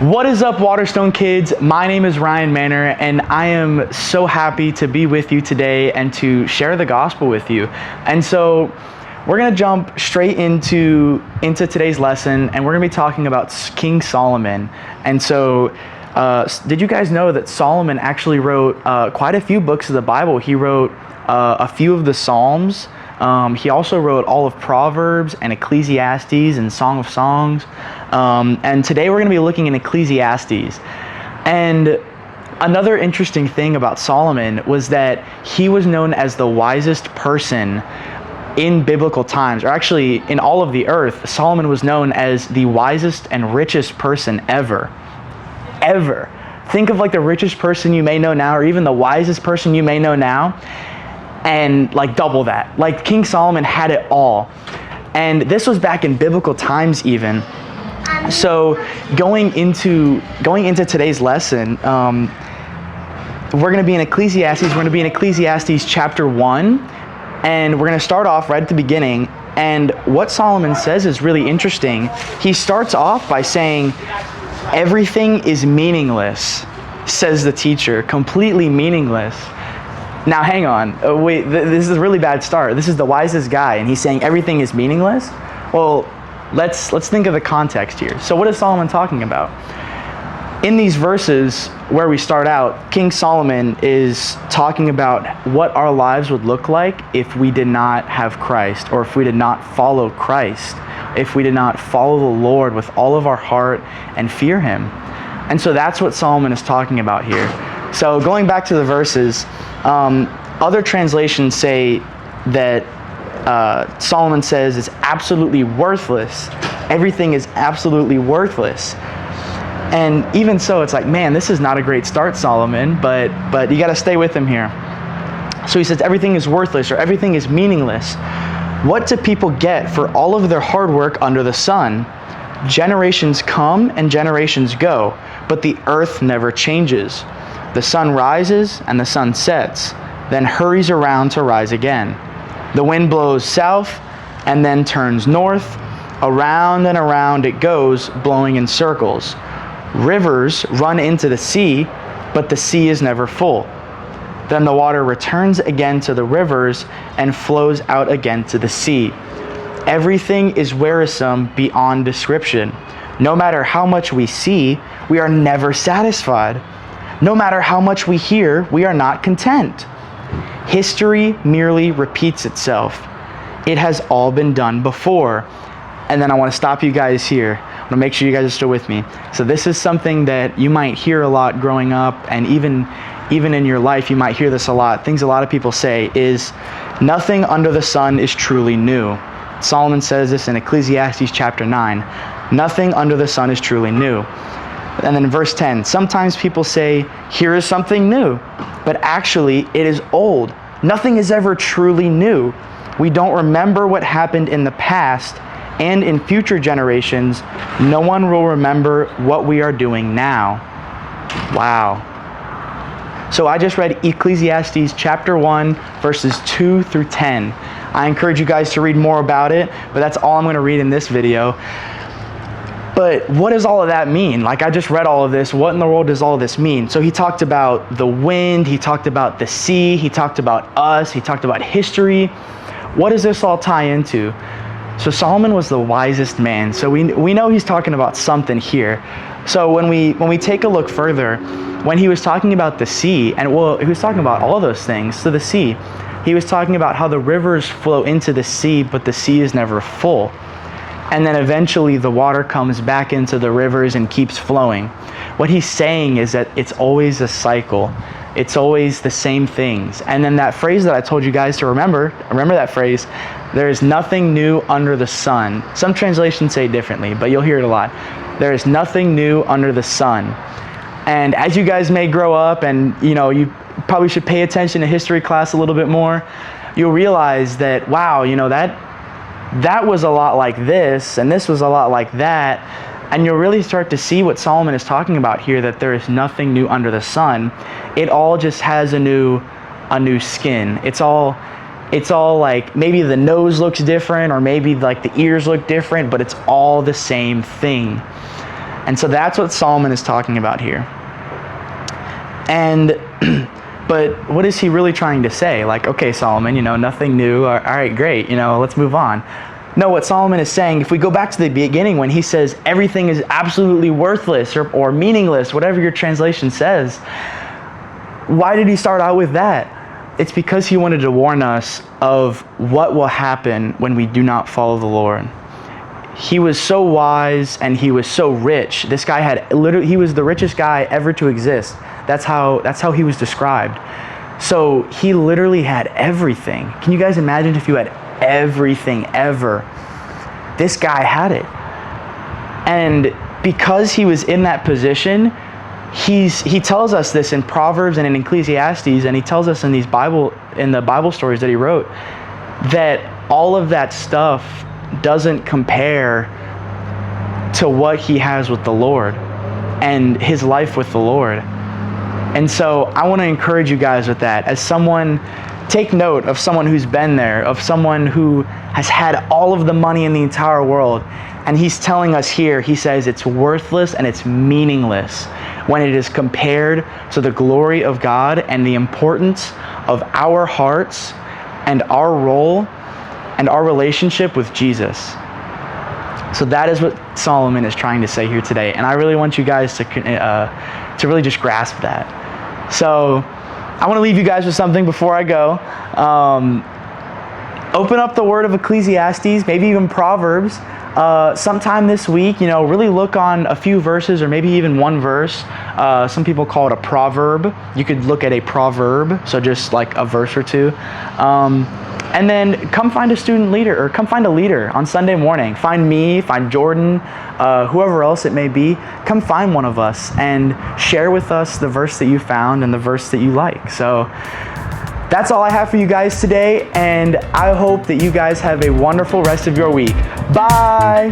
What is up, WaterStone kids? My name is Ryan Manor, and I am so happy to be with you today and to share the gospel with you. And so we're going to jump straight into today's lesson, and we're going to be talking about King Solomon. And so did you guys know that Solomon actually wrote quite a few books of the Bible? He wrote a few of the Psalms. He also wrote all of Proverbs and Ecclesiastes and Song of Songs. And today we're going to be looking in Ecclesiastes. And another interesting thing about Solomon was that he was known as the wisest person in biblical times, or actually in all of the earth. Solomon was known as the wisest and richest person ever. Think of like the richest person you may know now, or even the wisest person you may know now, and like double that. Like King Solomon had it all. And this was back in biblical times even. So going into today's lesson, we're going to be in Ecclesiastes. We're going to be in Ecclesiastes chapter 1, and we're going to start off right at the beginning. And what Solomon says is really interesting. He starts off by saying, "Everything is meaningless," says the teacher, completely meaningless. Now hang on, wait, this is a really bad start. This is the wisest guy, and he's saying everything is meaningless? Well, let's think of the context here. So what is Solomon talking about? In these verses where we start out, King Solomon is talking about what our lives would look like if we did not have Christ, or if we did not follow Christ, if we did not follow the Lord with all of our heart and fear Him. And so that's what Solomon is talking about here. So going back to the verses, other translations say that Solomon says it's absolutely worthless. Everything is absolutely worthless. And even so, it's like, man, this is not a great start, Solomon, but you got to stay with him here. So he says everything is worthless, or everything is meaningless. What do people get for all of their hard work under the sun? Generations come and generations go, but the earth never changes. The sun rises and the sun sets, then hurries around to rise again. The wind blows south and then turns north. Around and around it goes, blowing in circles. Rivers run into the sea, but the sea is never full. Then the water returns again to the rivers and flows out again to the sea. Everything is wearisome beyond description. No matter how much we see, we are never satisfied. No matter how much we hear, we are not content. History merely repeats itself. It has all been done before. And then I want to stop you guys here. I want to make sure you guys are still with me. So this is something that you might hear a lot growing up, and even in your life, you might hear this a lot. Things a lot of people say is, nothing under the sun is truly new. Solomon says this in Ecclesiastes chapter 9. Nothing under the sun is truly new. And then in verse 10, sometimes people say, here is something new, but actually it is old. Nothing is ever truly new. We don't remember what happened in the past, and in future generations, no one will remember what we are doing now. Wow. So I just read Ecclesiastes chapter 1, verses 2 through 10. I encourage you guys to read more about it, but that's all I'm going to read in this video. But what does all of that mean? Like, I just read all of this. What in the world does all of this mean? So he talked about the wind. He talked about the sea. He talked about us. He talked about history. What does this all tie into? So Solomon was the wisest man. So we know he's talking about something here. So when we take a look further, when he was talking about the sea, and well, he was talking about all those things. So the sea, he was talking about how the rivers flow into the sea, but the sea is never full. And then eventually the water comes back into the rivers and keeps flowing. What he's saying is that it's always a cycle. It's always the same things. And then that phrase that I told you guys to remember that phrase, there is nothing new under the sun. Some translations say it differently, but you'll hear it a lot. There is nothing new under the sun. And as you guys may grow up, and you probably should pay attention to history class a little bit more, you'll realize that, wow, that was a lot like this, and this was a lot like that. And you'll really start to see what Solomon is talking about here, that there is nothing new under the sun. It all just has a new skin. It's all like, maybe the nose looks different, or maybe like the ears look different, but it's all the same thing. And so that's what Solomon is talking about here. And but what is he really trying to say? Like, okay, Solomon, nothing new. All right, great. Let's move on. No, what Solomon is saying, if we go back to the beginning when he says everything is absolutely worthless or meaningless, whatever your translation says, why did he start out with that? It's because he wanted to warn us of what will happen when we do not follow the Lord. He was so wise and he was so rich. This guy he was the richest guy ever to exist. That's how he was described. So he literally had everything. Can you guys imagine if you had everything ever? This guy had it. And because he was in that position, he tells us this in Proverbs and in Ecclesiastes, and he tells us in the Bible stories that he wrote, that all of that stuff doesn't compare to what he has with the Lord and his life with the Lord. And so I want to encourage you guys with that. As someone, take note of someone who's been there, of someone who has had all of the money in the entire world. And he's telling us here, he says it's worthless and it's meaningless when it is compared to the glory of God and the importance of our hearts and our role and our relationship with Jesus. So that is what Solomon is trying to say here today. And I really want you guys to really just grasp that. So I want to leave you guys with something before I go. Open up the word of Ecclesiastes, maybe even Proverbs, sometime this week. Really look on a few verses or maybe even one verse. Some people call it a proverb. You could look at a proverb, so just like a verse or two. And then come find a student leader, or come find a leader on Sunday morning. Find me, find Jordan, whoever else it may be. Come find one of us and share with us the verse that you found and the verse that you like. So that's all I have for you guys today, and I hope that you guys have a wonderful rest of your week. Bye!